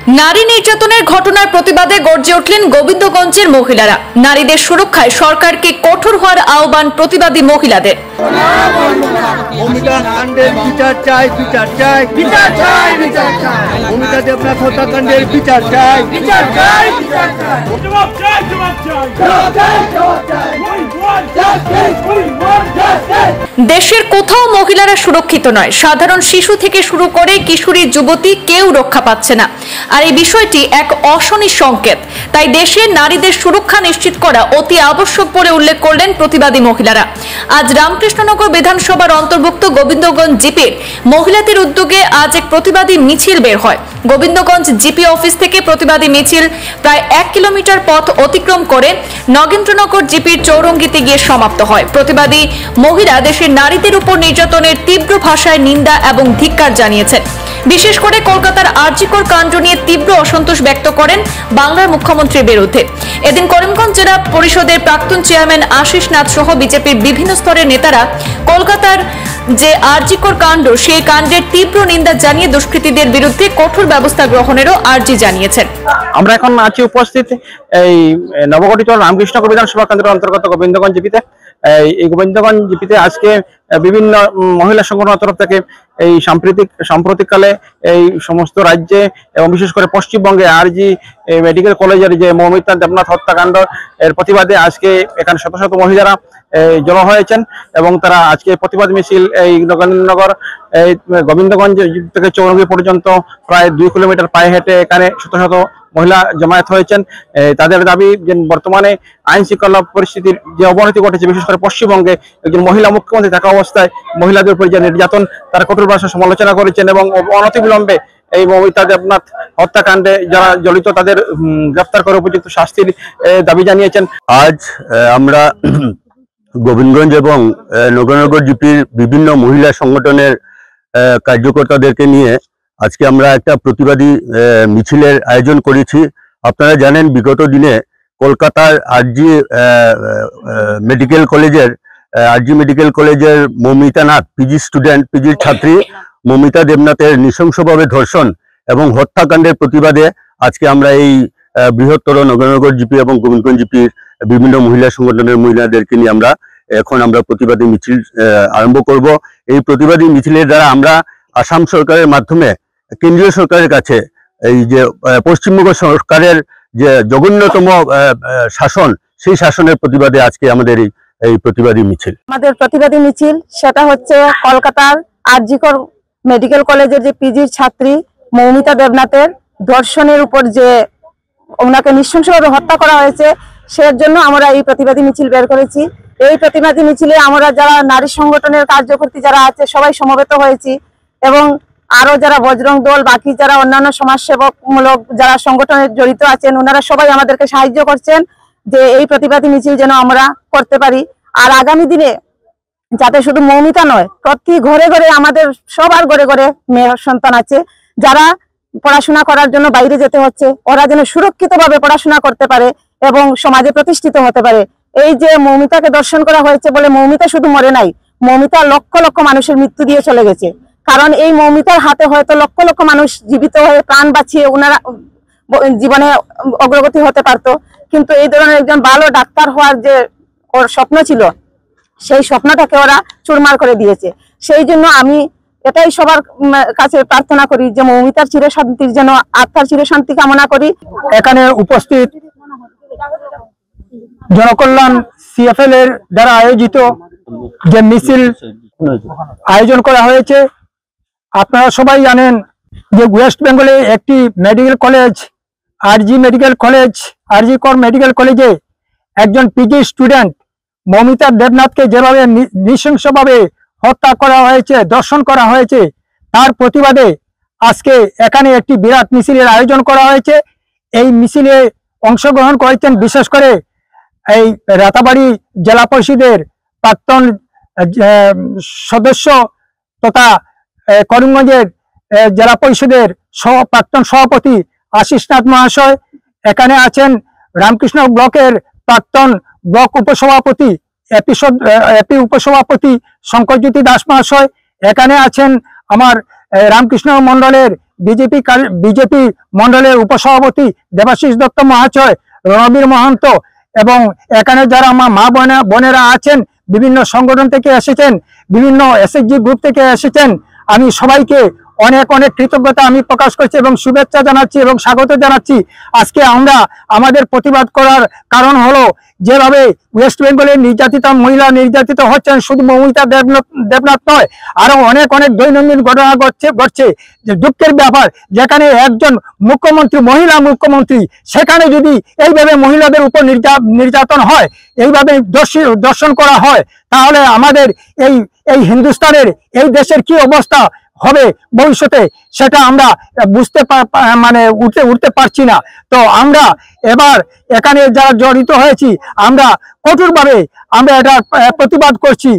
নারী নির্যাতনের ঘটনার প্রতিবাদে গর্জে উঠলেন গোবিন্দগঞ্জের মহিলারা। নারীদের সুরক্ষায় সরকারকে কঠোর হওয়ার আহ্বান প্রতিবাদী মহিলাদের। দেশের কোথাও মহিলারা সুরক্ষিত নয়। সাধারণ শিশু থেকে শুরু করে কিশোরী যুবতী কেউ রক্ষা পাচ্ছে না। আর এই বিষয়টি এক অশনি সংকেত। তাই দেশে নারীদের সুরক্ষা নিশ্চিত করা অতি আবশ্যক বলে উল্লেখ করলেন প্রতিবাদী মহিলারা। আজ রামকৃষ্ণনগর বিধানসভার অন্তর্ভুক্ত গোবিন্দগঞ্জ জিপির মহিলাদের উদ্যোগে আজ এক প্রতিবাদী মিছিল বের হয়। গোবিন্দগঞ্জ জিপি অফিস থেকে প্রতিবাদী মিছিল প্রায় 1 কিলোমিটার পথ অতিক্রম করে নগেন্দ্রনগর জিপির চৌরঙ্গিতে গিয়ে সমাপ্ত হয়। প্রতিবাদী মহিলা দেশের নারীদের উপর নির্যাতনের তীব্র ভাষায় নিন্দা এবং ধিক্কার জানিয়েছেন। বিশেষ করে কলকাতার আরজিকর কাণ্ড নিয়ে তীব্র অসন্তোষ ব্যক্ত করেন বাংলার মুখ্যমন্ত্রীর বিরুদ্ধে। এদিন করিমগঞ্জ জেলা পরিষদের প্রাক্তন চেয়ারম্যান আশিস নাথ সহ বিজেপির বিভিন্ন স্তরের নেতারা কলকাতার যে আরজিকর কাণ্ড সেই কাণ্ডের তীব্র নিন্দা জানিয়ে দুষ্কৃতীদের বিরুদ্ধে কঠোর ব্যবস্থা গ্রহণেরও আর্জি জানিয়েছেন। আমরা এখন আছি উপস্থিত এই নবগঠিত রামকৃষ্ণনগর বিধানসভা কেন্দ্রের অন্তর্গত গোবিন্দগঞ্জ জিপিতে। এই গোবিন্দগঞ্জ জিপিতে আজকে বিভিন্ন মহিলা সংগঠনের তরফ থেকে এই সাম্প্রতিককালে এই সমস্ত রাজ্যে এবং বিশেষ করে পশ্চিমবঙ্গে আরজি মেডিকেল কলেজের যে মৌমিতা দেবনাথ হত্যাকাণ্ড এর প্রতিবাদে আজকে এখানে শত শত মহিলারা জড়ো হয়েছেন এবং তারা আজকে প্রতিবাদ মিছিল এই নগেন্দ্রনগর এই গোবিন্দগঞ্জ থেকে চৌরঙ্গি পর্যন্ত প্রায় 2 কিলোমিটার পায়ে হেঁটে এখানে শত শত মহিলা জমায়েত হয়েছেন। তাদের দাবি যে বর্তমানে আইন শৃঙ্খলা পরিস্থিতির যে অবনতি ঘটেছে, বিশেষ করে পশ্চিমবঙ্গে একজন মহিলা মুখ্যমন্ত্রী থাকা অবস্থায় মহিলাদের উপর যে নির্যাতন তারা কঠোর ভাষায় সমালোচনা করেছেন এবং অনতিবিলম্বে এই মৌমিতা দেবনাথ হত্যাকাণ্ডে যারা জড়িত তাদের গ্রেফতার করে উপযুক্ত শাস্তির দাবি জানিয়েছেন। আজ আমরা গোবিন্দগঞ্জ এবং নগরনগর জিপির বিভিন্ন মহিলা সংগঠনের কার্যকর্তাদেরকে নিয়ে আজকে আমরা একটা প্রতিবাদী মিছিলের আয়োজন করেছি। আপনারা জানেন বিগত দিনে কলকাতার আরজি মেডিকেল কলেজের মৌমিতা নাথ পিজির ছাত্রী মৌমিতা দেবনাথের নৃশংসভাবে ধর্ষণ এবং হত্যাকাণ্ডের প্রতিবাদে আজকে আমরা এই বৃহত্তর নগরনগর জিপি এবং গোবিন্দগঞ্জ জিপির বিভিন্ন মহিলা সংগঠনের মহিলাদেরকে নিয়ে আমরা প্রতিবাদী মিছিল আরম্ভ করব। এই প্রতিবাদী মিছিলের দ্বারা আমরা আসাম সরকারের মাধ্যমে কেন্দ্রীয় সরকারের কাছে এই যে পশ্চিমবঙ্গ সরকারের যে জঘন্যতম শাসন, সেই শাসনের প্রতিবাদে আজকে আমাদের এই প্রতিবাদী মিছিল। আমাদের প্রতিবাদী মিছিল সেটা হচ্ছে কলকাতার আরজিকর মেডিকেল কলেজের যে পিজির ছাত্রী মৌমিতা দেবনাথের ধর্ষণের উপর যে ওনাকে নৃশংসভাবে হত্যা করা হয়েছে, সের জন্য আমরা এই প্রতিবাদী মিছিল বের করেছি। এই প্রতিবাদী মিছিলে আমরা যারা নারী সংগঠনের কার্যকর্তা যারা আছে সবাই সমবেত হয়েছি এবং আরো যারা বজরং দল বাকি যারা অন্যান্য সমাজসেবকমূলক যারা সংগঠনে জড়িত আছেন ওনারা সবাই আমাদেরকে সাহায্য করছেন যে এই প্রতিবাদী মিছিল যেন আমরা করতে পারি। আর আগামী দিনে যাতে শুধু মৌমিতা নয়, প্রতি ঘরে ঘরে আমাদের সবার ঘরে ঘরে মেয়ে সন্তান আছে যারা পড়াশোনা করার জন্য বাইরে যেতে হচ্ছে, ওরা যেন সুরক্ষিতভাবে পড়াশোনা করতে পারে এবং সমাজে প্রতিষ্ঠিত হতে পারে। এই যে মৌমিতাকে দর্শন করা হয়েছে বলে মৌমিতা শুধু মরে নাই, মৌমিতা লক্ষ লক্ষ মানুষের মৃত্যু দিয়ে চলে গেছে। কারণ এই মৌমিতার হাতে হয়তো লক্ষ লক্ষ মানুষ জীবিত হয়ে প্রাণ বাঁচিয়ে ওনারা জীবনে অগ্রগতি হতে পারতো, কিন্তু এই ধরনের একজন ভালো ডাক্তার হওয়ার যে ওর স্বপ্ন ছিল সেই স্বপ্নটাকে ওরা চুরমার করে দিয়েছে। সেই জন্য আমি এটাই সবার কাছে প্রার্থনা করি যে মৌমিতার চিরশান্তির যেন আত্মার চিরশান্তি কামনা করি। এখানে উপস্থিত জনকল্যাণ সিএফএল এর দ্বারা আয়োজিত যে মিছিল আয়োজন করা হয়েছে, আপনারা সবাই জানেন যে ওয়েস্ট বেঙ্গলে একটি মেডিকেল কলেজ আরজিকর মেডিকেল কলেজে একজন পিজি স্টুডেন্ট মৌমিতা দেবনাথকে যেভাবে নৃশংসভাবে হত্যা করা হয়েছে, ধর্ষণ করা হয়েছে, তার প্রতিবাদে আজকে এখানে একটি বিরাট মিছিলের আয়োজন করা হয়েছে। এই মিছিলে অংশগ্রহণ করেছেন বিশেষ করে এই রাতাবাড়ি জেলা পরিষদের প্রাক্তন সদস্য তথা করিমগঞ্জের জেলা পরিষদের প্রাক্তন সভাপতি আশিস নাথ মহাশয়, এখানে আছেন রামকৃষ্ণ ব্লকের প্রাক্তন ব্লক উপসভাপতি এপি উপসভাপতি শঙ্করজ্যোতি দাস মহাশয়, এখানে আছেন আমার রামকৃষ্ণ মন্ডলের বিজেপি মন্ডলের উপসভাপতি দেবাশিস দত্ত মহাশয়, রণবীর মহন্ত এবং এখানে যারা আমার মা বোনেরা আছেন, বিভিন্ন সংগঠন থেকে এসেছেন, বিভিন্ন এসএসজি গ্রুপ থেকে এসেছেন, আমি সবাইকে অনেক অনেক কৃতজ্ঞতা আমি প্রকাশ করছি এবং শুভেচ্ছা জানাচ্ছি এবং স্বাগত জানাচ্ছি। আজকে আমরা আমাদের প্রতিবাদ করার কারণ হলো, যেভাবে ওয়েস্ট বেঙ্গলের নির্যাতিত মহিলা নির্যাতিত হচ্ছেন, শুধু মৌমিতা দেবনাথ নয়, আরো অনেক অনেক দৈনন্দিন ঘটনা ঘটছে। যে দুঃখের ব্যাপার, যেখানে একজন মুখ্যমন্ত্রী, মহিলা মুখ্যমন্ত্রী, সেখানে যদি এইভাবে মহিলাদের উপর নির্যাতন হয়, এইভাবে দর্শন করা হয়, তাহলে আমাদের এই হিন্দুস্তানের, এই দেশের কি অবস্থা হবে ভবিষ্যতে, সেটা আমরা বুঝতে উঠতে পারছি না। তো আমরা এবার এখানে যারা জড়িত হয়েছি, আমরা কঠোরভাবে আমরা এটা প্রতিবাদ করছি।